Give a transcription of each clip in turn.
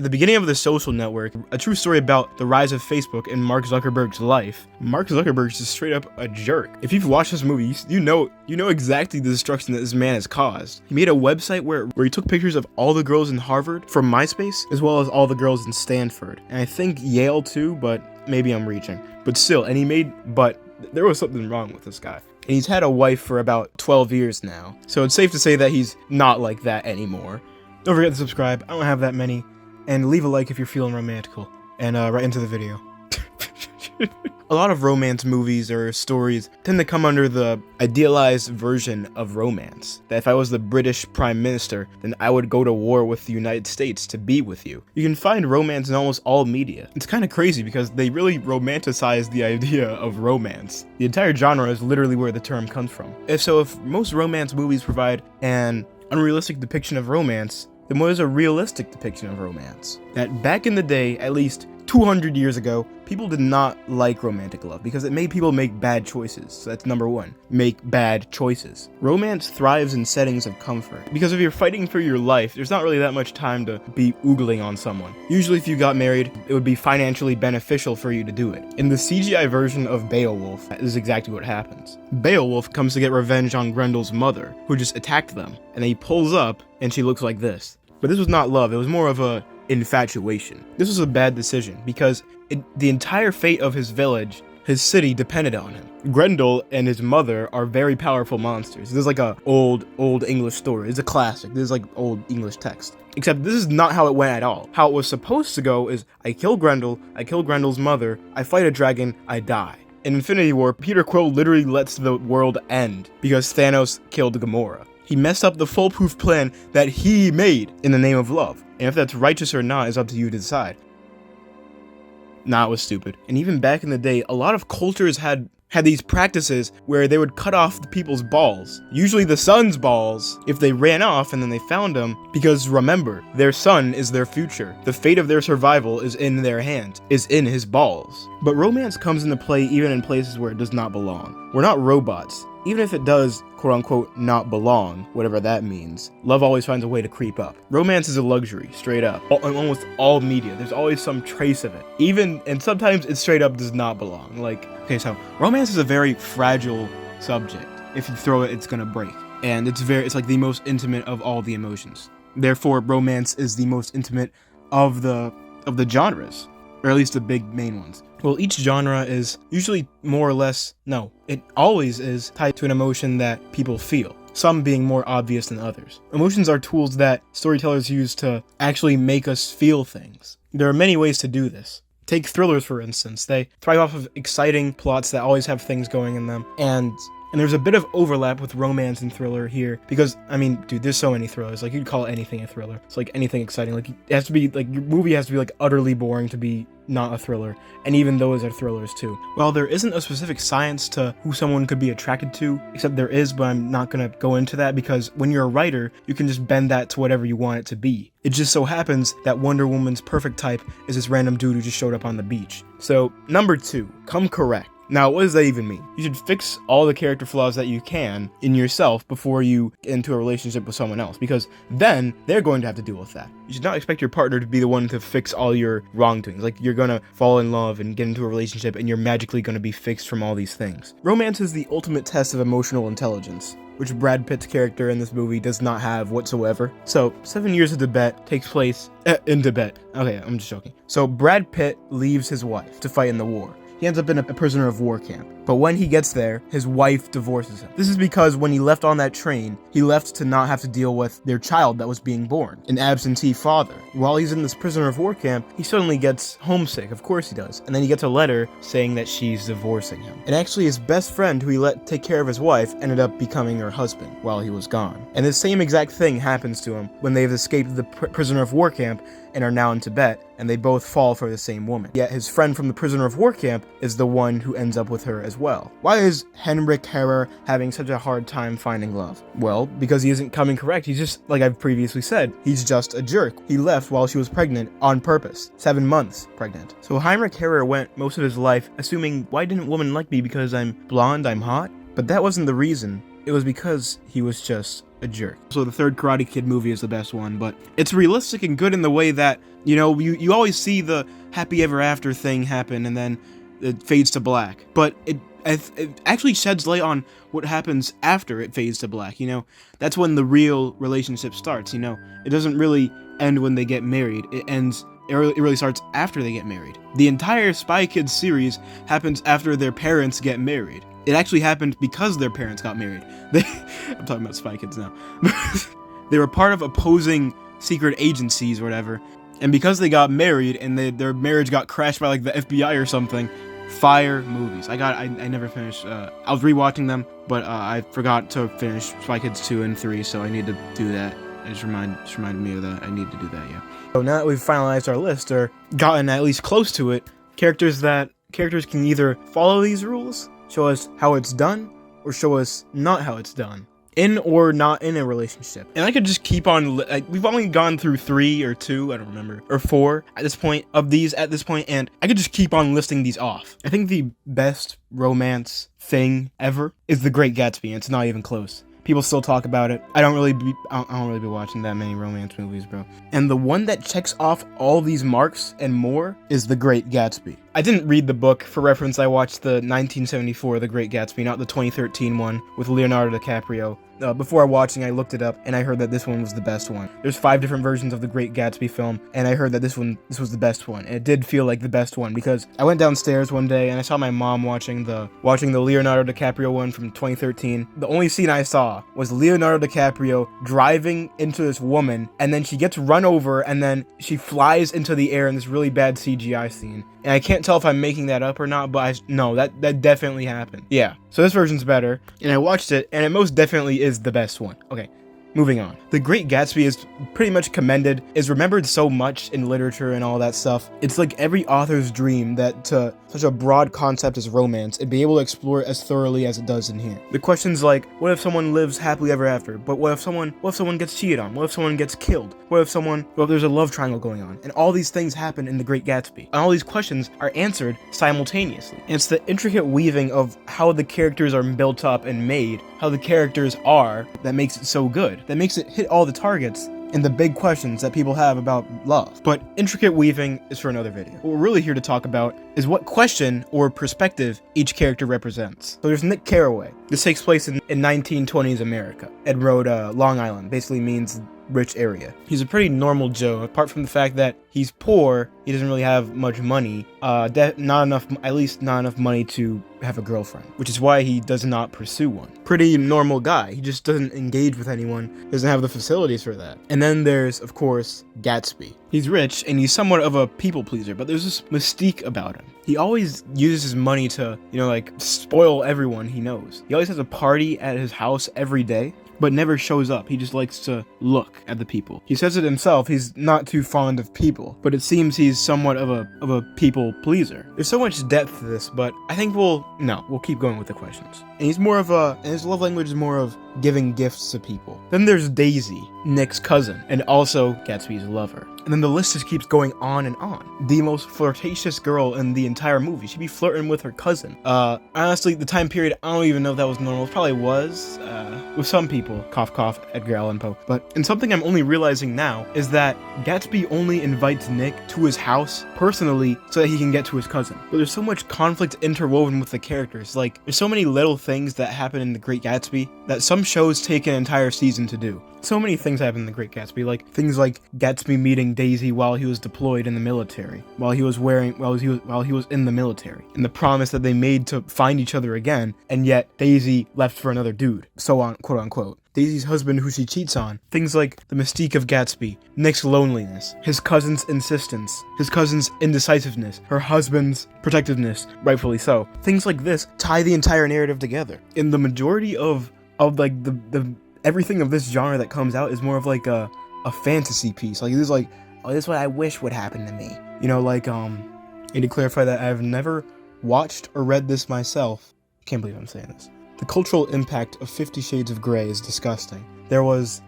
At the beginning of The Social Network, a true story about the rise of Facebook and Mark Zuckerberg's life, Mark Zuckerberg's just straight up a jerk. If you've watched this movie, you know exactly the destruction that this man has caused. He made a website where he took pictures of all the girls in Harvard from MySpace, as well as all the girls in Stanford. And I think Yale too, but maybe I'm reaching. But still, there was something wrong with this guy. And he's had a wife for about 12 years now. So it's safe to say that he's not like that anymore. Don't forget to subscribe. I don't have that many. And leave a like if you're feeling romantical. And right into the video. A lot of romance movies or stories tend to come under the idealized version of romance. That if I was the British Prime Minister, then I would go to war with the United States to be with you. You can find romance in almost all media. It's kind of crazy because they really romanticize the idea of romance. The entire genre is literally where the term comes from. If most romance movies provide an unrealistic depiction of romance, then what is a realistic depiction of romance? That back in the day, at least 200 years ago, people did not like romantic love because it made people make bad choices. So that's number one, make bad choices. Romance thrives in settings of comfort because if you're fighting for your life, there's not really that much time to be oogling on someone. Usually if you got married, it would be financially beneficial for you to do it. In the CGI version of Beowulf, that is exactly what happens. Beowulf comes to get revenge on Grendel's mother, who just attacked them, and then he pulls up and she looks like this. But this was not love, it was more of a infatuation. This was a bad decision because the entire fate of his village, his city, depended on him. Grendel and his mother are very powerful monsters. This is like a old English story. It's a classic. This is like old English text. Except this is not how it went at all. How it was supposed to go is I kill Grendel, I kill Grendel's mother, I fight a dragon, I die. In Infinity War, Peter Quill literally lets the world end because Thanos killed Gamora. He messed up the foolproof plan that he made in the name of love. And if that's righteous or not is up to you to decide. Nah, it was stupid. And even back in the day, a lot of cultures had these practices where they would cut off the people's balls. Usually the son's balls, if they ran off and then they found them, because remember, their son is their future. The fate of their survival is in their hands, is in his balls. But romance comes into play even in places where it does not belong. We're not robots. Even if it does, quote-unquote, not belong, whatever that means, love always finds a way to creep up. Romance is a luxury, straight up. In almost all media, there's always some trace of it. And sometimes it straight up does not belong. Okay, so romance is a very fragile subject. If you throw it, it's gonna break. And it's like the most intimate of all the emotions. Therefore, romance is the most intimate of the genres, or at least the big main ones. Well, each genre is usually more or less, no, it always is tied to an emotion that people feel, some being more obvious than others. Emotions are tools that storytellers use to actually make us feel things. There are many ways to do this. Take thrillers, for instance. They thrive off of exciting plots that always have things going in them, and there's a bit of overlap with romance and thriller here, because, I mean, dude, there's so many thrillers. Like, you'd call anything a thriller. It's like anything exciting. Like, it has to be, like, your movie has to be, like, utterly boring to be not a thriller. And even those are thrillers, too. While there isn't a specific science to who someone could be attracted to, except there is, but I'm not gonna go into that, because when you're a writer, you can just bend that to whatever you want it to be. It just so happens that Wonder Woman's perfect type is this random dude who just showed up on the beach. So, number 2, come correct. Now, what does that even mean? You should fix all the character flaws that you can in yourself before you get into a relationship with someone else, because then they're going to have to deal with that. You should not expect your partner to be the one to fix all your wrongdoings. Like, you're gonna fall in love and get into a relationship and you're magically gonna be fixed from all these things. Romance is the ultimate test of emotional intelligence, which Brad Pitt's character in this movie does not have whatsoever. So, 7 Years of Tibet takes place in Tibet. Okay, I'm just joking. So, Brad Pitt leaves his wife to fight in the war. He ends up in a prisoner of war camp. But when he gets there, his wife divorces him. This is because when he left on that train, he left to not have to deal with their child that was being born, an absentee father. While he's in this prisoner of war camp, he suddenly gets homesick, of course he does. And then he gets a letter saying that she's divorcing him. And actually his best friend, who he let take care of his wife, ended up becoming her husband while he was gone. And the same exact thing happens to him when they've escaped the prisoner of war camp and are now in Tibet, and they both fall for the same woman. Yet his friend from the prisoner of war camp is the one who ends up with her as well. Why is Henrik Herrer having such a hard time finding love? Well, because he isn't coming correct. He's just, like I've previously said, he's just a jerk. He left while she was pregnant on purpose. 7 months pregnant. So Heinrich Herrer went most of his life assuming, why didn't women like me? Because I'm blonde, I'm hot? But that wasn't the reason. It was because he was just a jerk. So the third Karate Kid movie is the best one, but it's realistic and good in the way that, you always see the happy ever after thing happen and then it fades to black. But it actually sheds light on what happens after it fades to black, That's when the real relationship starts, It doesn't really end when they get married. It really starts after they get married. The entire Spy Kids series happens after their parents get married. It actually happened because their parents got married. I'm talking about Spy Kids now. They were part of opposing secret agencies or whatever, and because they got married and their marriage got crashed by like the FBI or something, fire movies. I never finished. I was rewatching them, but I forgot to finish Spy Kids 2 and 3, so I need to do that. It just reminded me of that. I need to do that, yeah. So now that we've finalized our list, or gotten at least close to it, characters can either follow these rules, show us how it's done, or show us not how it's done, in or not in a relationship. And I could just keep on, we've only gone through 3 or 2, I don't remember, or 4 at this point, and I could just keep on listing these off. I think the best romance thing ever is The Great Gatsby, and it's not even close. People still talk about it. I don't really be watching that many romance movies, bro. And the one that checks off all these marks and more is The Great Gatsby. I didn't read the book. For reference, I watched the 1974 The Great Gatsby, not the 2013 one with Leonardo DiCaprio. Before watching, I looked it up, and I heard that this one was the best one. There's 5 different versions of The Great Gatsby film, and I heard that this was the best one. And it did feel like the best one, because I went downstairs one day, and I saw my mom watching the Leonardo DiCaprio one from 2013. The only scene I saw was Leonardo DiCaprio driving into this woman, and then she gets run over, and then she flies into the air in this really bad CGI scene. And I can't tell if I'm making that up or not, but no, that definitely happened. Yeah, so this version's better, and I watched it, and it most definitely is the best one. Okay, moving on. The Great Gatsby is pretty much commended, is remembered so much in literature and all that stuff. It's like every author's dream that to such a broad concept as romance and be able to explore it as thoroughly as it does in here. The questions like, what if someone lives happily ever after? But what if someone gets cheated on? What if someone gets killed? What if there's a love triangle going on? And all these things happen in The Great Gatsby. And all these questions are answered simultaneously. And it's the intricate weaving of how the characters are built up and made, how the characters are, that makes it so good. That makes it hit all the targets and the big questions that people have about love. But intricate weaving is for another video. What we're really here to talk about is what question or perspective each character represents. So there's Nick Carraway. This takes place in 1920s America. Ed Road, Long Island, basically means rich area. He's a pretty normal Joe, apart from the fact that he's poor. He doesn't really have much money, at least not enough money to have a girlfriend, which is why he does not pursue one. Pretty normal guy. He just doesn't engage with anyone, doesn't have the facilities for that. And then there's, of course, Gatsby. He's rich and he's somewhat of a people pleaser, but there's this mystique about him. He always uses his money to, spoil everyone he knows. He always has a party at his house every day, but never shows up. He just likes to look at the people. He says it himself, he's not too fond of people, but it seems he's somewhat of a people pleaser. There's so much depth to this, but I think we'll keep going with the questions. And his love language is more of giving gifts to people. Then there's Daisy, Nick's cousin, and also Gatsby's lover. And then the list just keeps going on and on. The most flirtatious girl in the entire movie. She'd be flirting with her cousin. Honestly, the time period, I don't even know if that was normal. It probably was, with some people. Cough, cough, Edgar Allan Poe. And something I'm only realizing now is that Gatsby only invites Nick to his house personally so that he can get to his cousin. But there's so much conflict interwoven with the characters. There's so many little things that happen in The Great Gatsby that some shows take an entire season to do. So many things happen in The Great Gatsby, things like Gatsby meeting Daisy while he was deployed in the military, while he was in the military, and the promise that they made to find each other again, and yet Daisy left for another dude, so on, quote unquote. Daisy's husband who she cheats on. Things like the mystique of Gatsby, Nick's loneliness, his cousin's insistence, his cousin's indecisiveness, her husband's protectiveness, rightfully so. Things like this tie the entire narrative together. In the majority of the everything of this genre that comes out is more of a fantasy piece. This is this is what I wish would happen to me. I need to clarify that I've never watched or read this myself. I can't believe I'm saying this. The cultural impact of 50 Shades of Grey is disgusting. There was...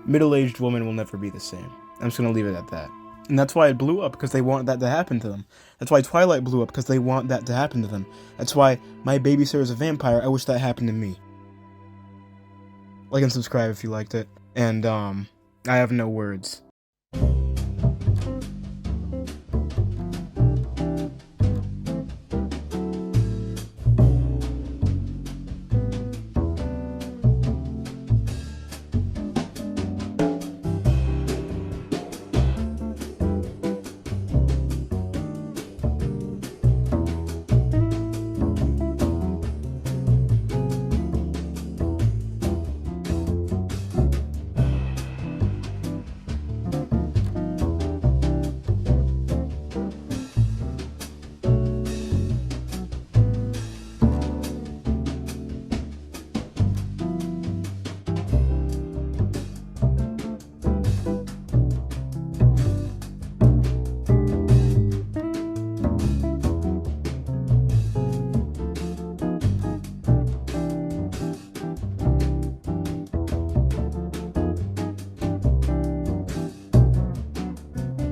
middle-aged women will never be the same. I'm just gonna leave it at that. And that's why it blew up, because they want that to happen to them. That's why Twilight blew up, because they want that to happen to them. That's why My Babysitter's a Vampire, I wish that happened to me. Like and subscribe if you liked it. And I have no words.